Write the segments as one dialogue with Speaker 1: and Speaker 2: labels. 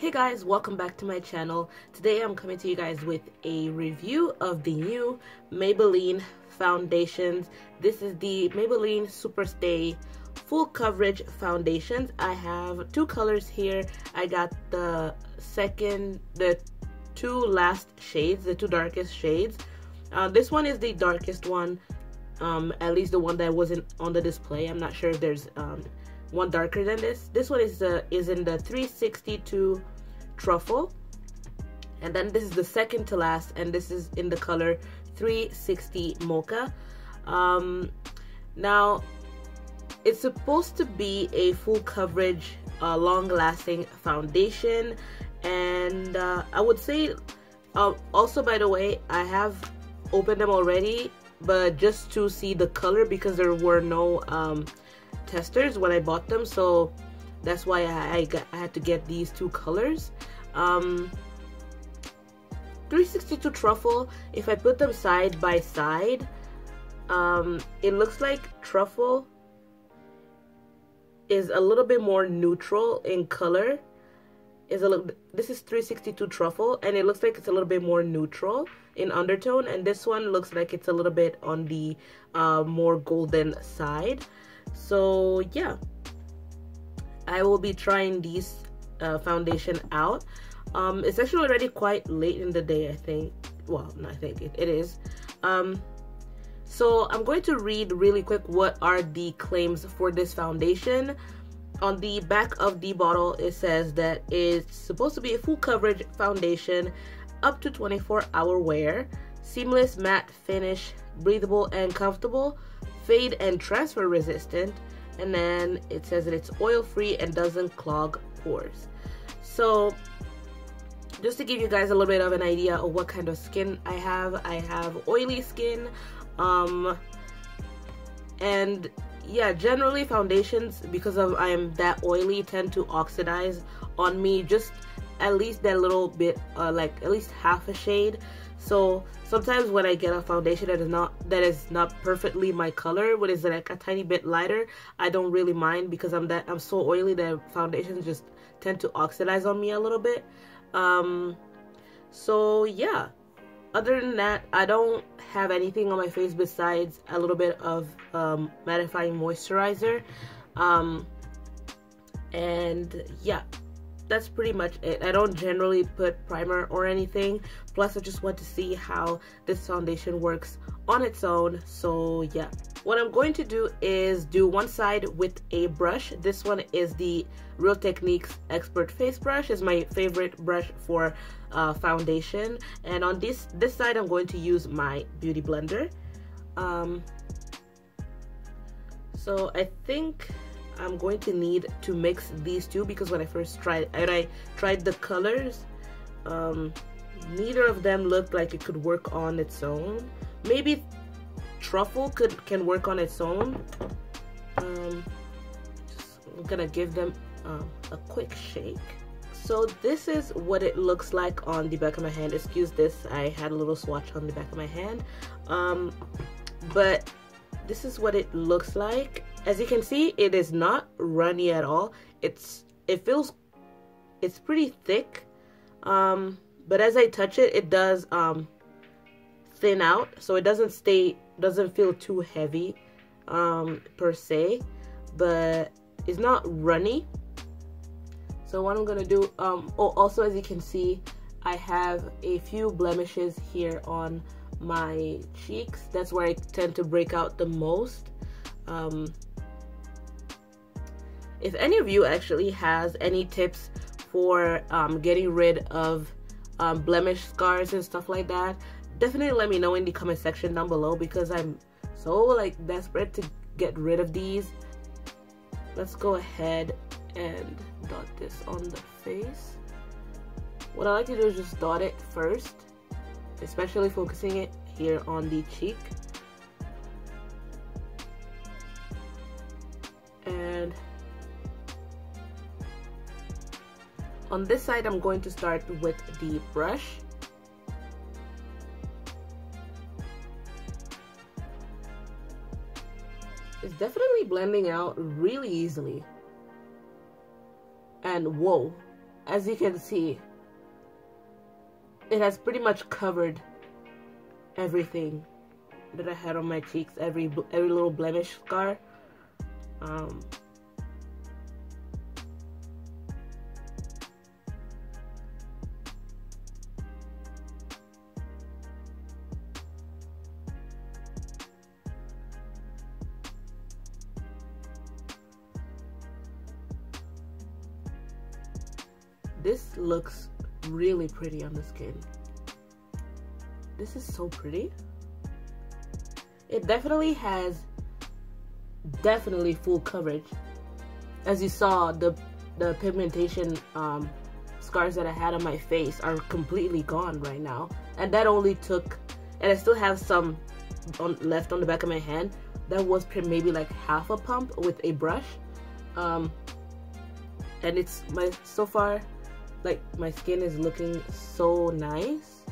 Speaker 1: Hey guys, welcome back to my channel. Today I'm coming to you guys with a review of the new Maybelline foundations. This is the Maybelline Superstay full coverage foundations. I have two colors here. I got the two last shades, the two darkest shades. This one is the darkest one, at least the one that wasn't on the display. I'm not sure if there's one darker than this. This one is in the 362 Truffle, and then this is the second to last, and this is in the color 360 Mocha. Now it's supposed to be a full coverage, long-lasting foundation, and I would say also, by the way, I have opened them already, but just to see the color because there were no testers when I bought them, so that's why I had to get these two colors. 362 Truffle, if I put them side by side, it looks like Truffle is a little bit more neutral in color. This is 362 Truffle, and it looks like it's a little bit more neutral in undertone, and this one looks like it's a little bit on the more golden side. So yeah, I will be trying these foundation out. It's actually already quite late in the day, I think. Well, no, I think it is. So I'm going to read really quick what are the claims for this foundation. On the back of the bottle, it says that it's supposed to be a full coverage foundation, up to 24-hour wear, seamless matte finish, breathable and comfortable, fade and transfer resistant, and then it says that it's oil free and doesn't clog pores. So just to give you guys a little bit of an idea of what kind of skin I have oily skin, and yeah, generally foundations, because I am that oily, tend to oxidize on me just at least that little bit, like at least half a shade. So sometimes when I get a foundation that is not perfectly my color, but is like a tiny bit lighter, I don't really mind, because I'm so oily that foundations just tend to oxidize on me a little bit. So yeah, other than that, I don't have anything on my face besides a little bit of mattifying moisturizer, and yeah, that's pretty much it. I don't generally put primer or anything. Plus, I just want to see how this foundation works on its own. So yeah, what I'm going to do is do one side with a brush. This one is the Real Techniques Expert Face Brush. Is my favorite brush for foundation. And on this side, I'm going to use my Beauty Blender. So I think I'm going to need to mix these two, because when I first tried the colors, neither of them looked like it could work on its own. Maybe Truffle can work on its own. I'm gonna give them a quick shake. So this is what it looks like on the back of my hand. Excuse this, I had a little swatch on the back of my hand, but this is what it looks like. As you can see, it is not runny at all. It's pretty thick, but as I touch it, it does thin out, so it doesn't feel too heavy per se, but it's not runny. So what I'm gonna do, also, as you can see, I have a few blemishes here on my cheeks. That's where I tend to break out the most. If any of you actually has any tips for getting rid of blemish scars and stuff like that, definitely let me know in the comment section down below, because I'm so like desperate to get rid of these. Let's go ahead and dot this on the face. What I like to do is just dot it first, especially focusing it here on the cheek. And on this side, I'm going to start with the brush. It's definitely blending out really easily. And whoa, as you can see, it has pretty much covered everything that I had on my cheeks, every little blemish scar. This looks really pretty on the skin. This is so pretty. It definitely has full coverage. As you saw, the pigmentation scars that I had on my face are completely gone right now, and that only took, and I still have some left on the back of my hand. That was maybe like half a pump with a brush, and it's so far, like, my skin is looking so nice.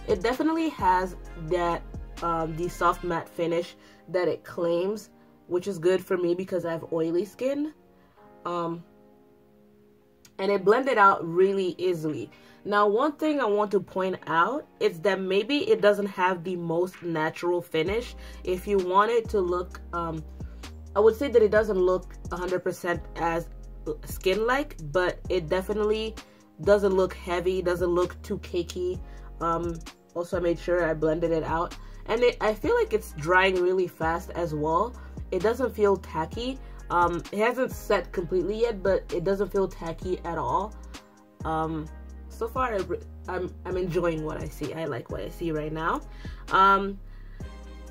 Speaker 1: It definitely has that the soft matte finish that it claims, which is good for me because I have oily skin. And it blended out really easily. Now, one thing I want to point out is that maybe it doesn't have the most natural finish. If you want it to look, I would say that it doesn't look 100% as skin-like, but it definitely doesn't look heavy, doesn't look too cakey. Also, I made sure I blended it out, and I feel like it's drying really fast as well. It doesn't feel tacky. It hasn't set completely yet, but it doesn't feel tacky at all. So far, I'm enjoying what I see. I like what I see right now.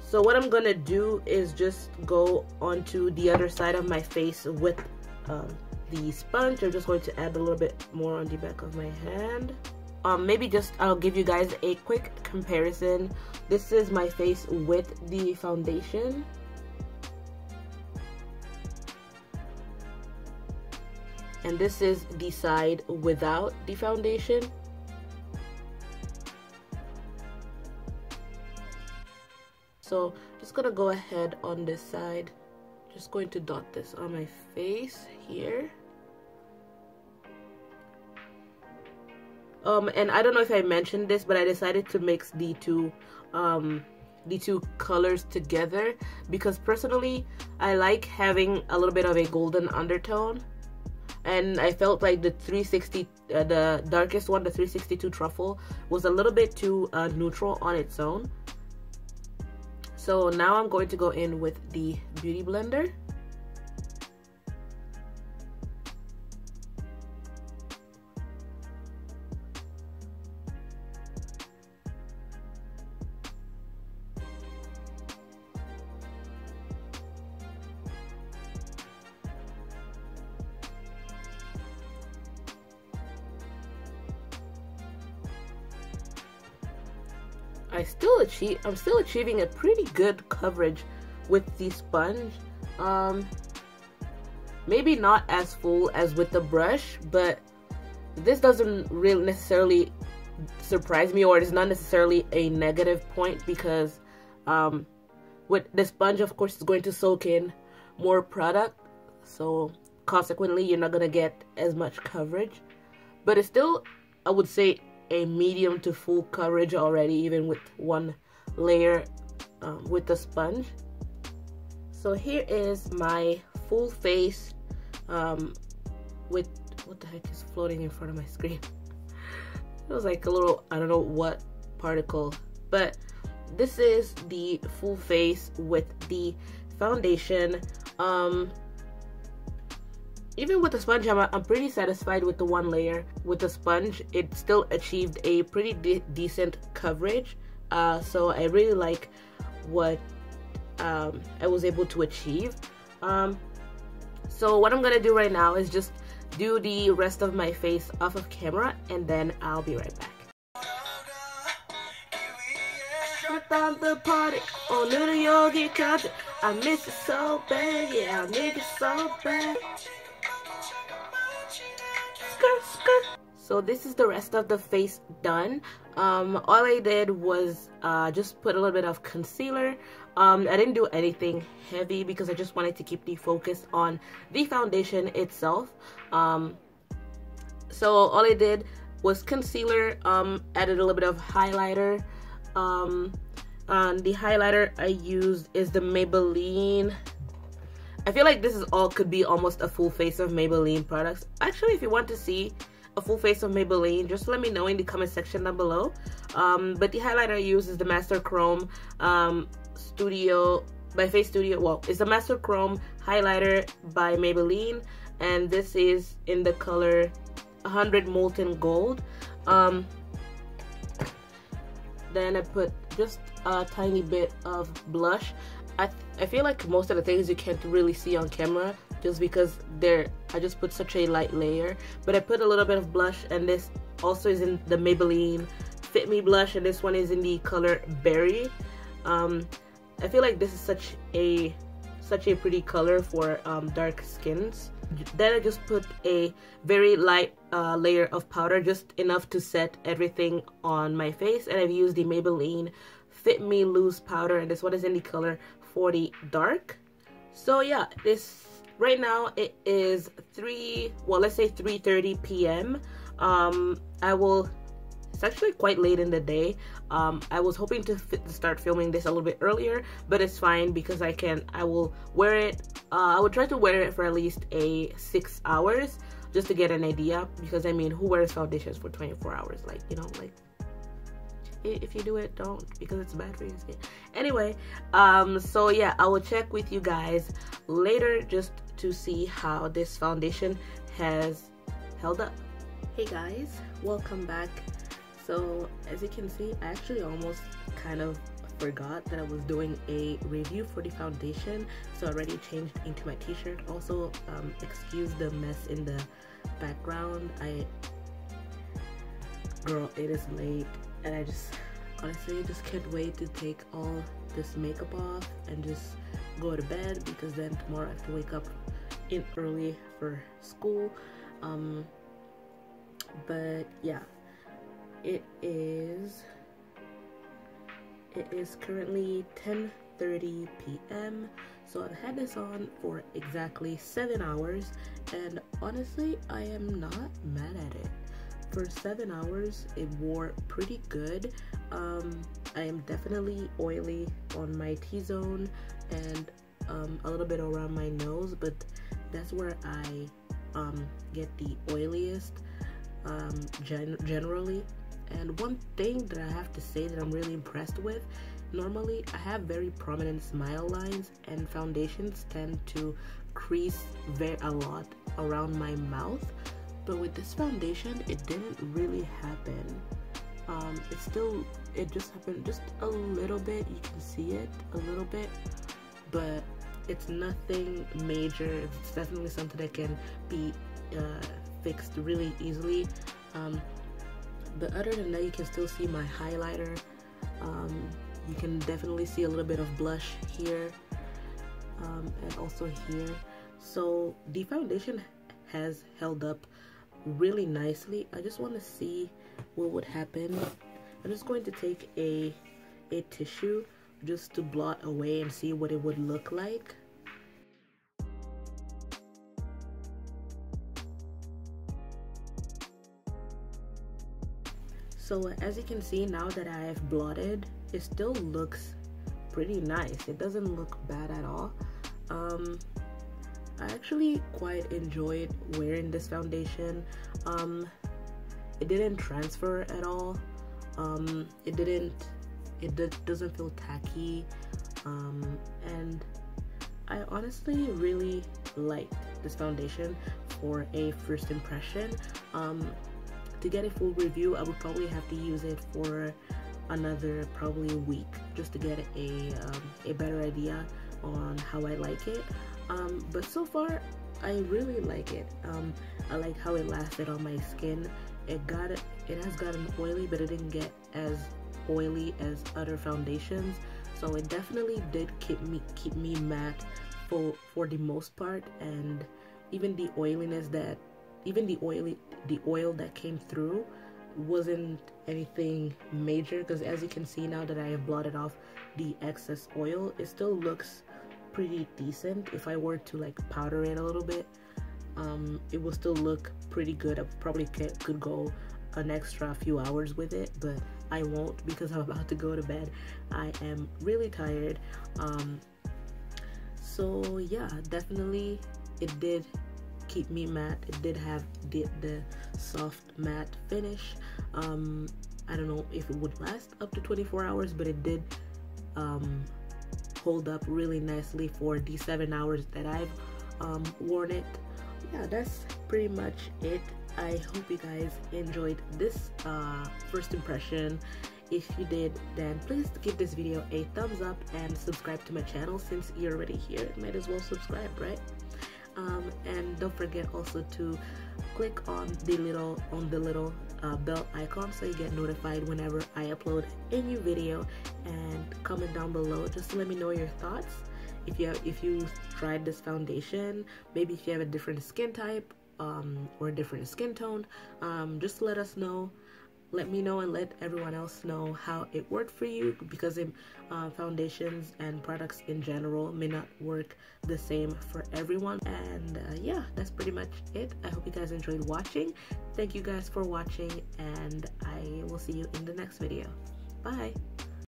Speaker 1: So what I'm gonna do is just go onto the other side of my face with the sponge. I'm just going to add a little bit more on the back of my hand. I'll give you guys a quick comparison. This is my face with the foundation. And this is the side without the foundation. So just gonna go ahead on this side. Just going to dot this on my face here. And I don't know if I mentioned this, but I decided to mix the two colors together because personally I like having a little bit of a golden undertone, and I felt like the 360, the darkest one, the 362 truffle, was a little bit too neutral on its own. So now I'm going to go in with the Beauty Blender. I'm still achieving a pretty good coverage with the sponge. Maybe not as full as with the brush, but this doesn't really necessarily surprise me, or it's not necessarily a negative point, because with the sponge, of course, it's going to soak in more product, so consequently you're not gonna get as much coverage. But it's still, I would say, a medium to full coverage already, even with one layer with the sponge. So here is my full face with, what the heck is floating in front of my screen? It was like a little, I don't know what particle, but this is the full face with the foundation. Even with the sponge, I'm pretty satisfied with the one layer. With the sponge, it still achieved a pretty decent coverage. So I really like what I was able to achieve. So what I'm gonna do right now is just do the rest of my face off of camera, and then I'll be right back. On the party, on New York country, I miss it so bad, yeah, I need it so bad. So this is the rest of the face done. All I did was just put a little bit of concealer I didn't do anything heavy because I just wanted to keep the focus on the foundation itself. So all I did was concealer, added a little bit of highlighter. The highlighter I used is the Maybelline. I feel like this is all could be almost a full face of Maybelline products. Actually, if you want to see a full face of Maybelline, just let me know in the comment section down below. But the highlighter I use is the Master Chrome Studio by Face Studio. Well, it's the Master Chrome highlighter by Maybelline, and this is in the color 100 Molten Gold. Then I put just a tiny bit of blush. I feel like most of the things you can't really see on camera just because I just put such a light layer, but I put a little bit of blush, and this also is in the Maybelline Fit Me blush, and this one is in the color Berry. I feel like this is such a pretty color for dark skins. Then I just put a very light layer of powder, just enough to set everything on my face, and I've used the Maybelline Fit Me Loose powder, and this one is in the color 40 Dark. So yeah, this right now it is let's say 3:30 p.m. It's actually quite late in the day. I was hoping to start filming this a little bit earlier, but it's fine because I will wear it. I would try to wear it for at least 6 hours just to get an idea, because I mean, who wears foundations for 24 hours? Like, you know, like, if you do it, don't, because it's bad for your skin. Anyway, so yeah, I will check with you guys later just to see how this foundation has held up. Hey guys, welcome back. So as you can see, I actually almost kind of forgot that I was doing a review for the foundation, so I already changed into my t-shirt. Also, excuse the mess in the background. Girl, it is late, and I honestly just can't wait to take all this makeup off and just go to bed, because then tomorrow I have to wake up in early for school. But yeah, it is currently 10:30 p.m. so I've had this on for exactly 7 hours, and honestly I am not mad at it. For 7 hours it wore pretty good. I am definitely oily on my T-zone and a little bit around my nose, but that's where I get the oiliest generally. And one thing that I have to say that I'm really impressed with, normally I have very prominent smile lines, and foundations tend to crease a lot around my mouth, but with this foundation it didn't really happen. It just happened just a little bit. You can see it a little bit, but it's nothing major. It's definitely something that can be fixed really easily. But other than that, you can still see my highlighter. You can definitely see a little bit of blush here, and also here. So the foundation has held up really nicely. I just want to see what would happen. I'm just going to take a tissue just to blot away and see what it would look like. So as you can see, now that I have blotted, it still looks pretty nice. It doesn't look bad at all. I actually quite enjoyed wearing this foundation. It didn't transfer at all. It doesn't feel tacky, and I honestly really liked this foundation for a first impression. To get a full review, I would probably have to use it for another probably a week just to get a better idea on how I like it. But so far I really like it. I like how it lasted on my skin. It has gotten oily, but it didn't get as oily as other foundations, so it definitely did keep me matte for the most part. And even the oiliness the oil that came through wasn't anything major, because as you can see now that I have blotted off the excess oil, it still looks pretty decent. If I were to like powder it a little bit, it will still look pretty good. I probably could go an extra few hours with it, but I won't because I'm about to go to bed. I am really tired. So yeah, definitely it did keep me matte. It did have the soft matte finish. I don't know if it would last up to 24 hours, but it did hold up really nicely for the 7 hours that I've worn it. Yeah, that's pretty much it. I hope you guys enjoyed this first impression. If you did, then please give this video a thumbs up and subscribe to my channel. Since you're already here, might as well subscribe, right? And don't forget also to click on the little bell icon so you get notified whenever I upload a new video, and comment down below just to let me know your thoughts. If you tried this foundation, maybe if you have a different skin type or a different skin tone, just let us know. Let me know and let everyone else know how it worked for you, because foundations and products in general may not work the same for everyone. And yeah, that's pretty much it. I hope you guys enjoyed watching. Thank you guys for watching, and I will see you in the next video. Bye.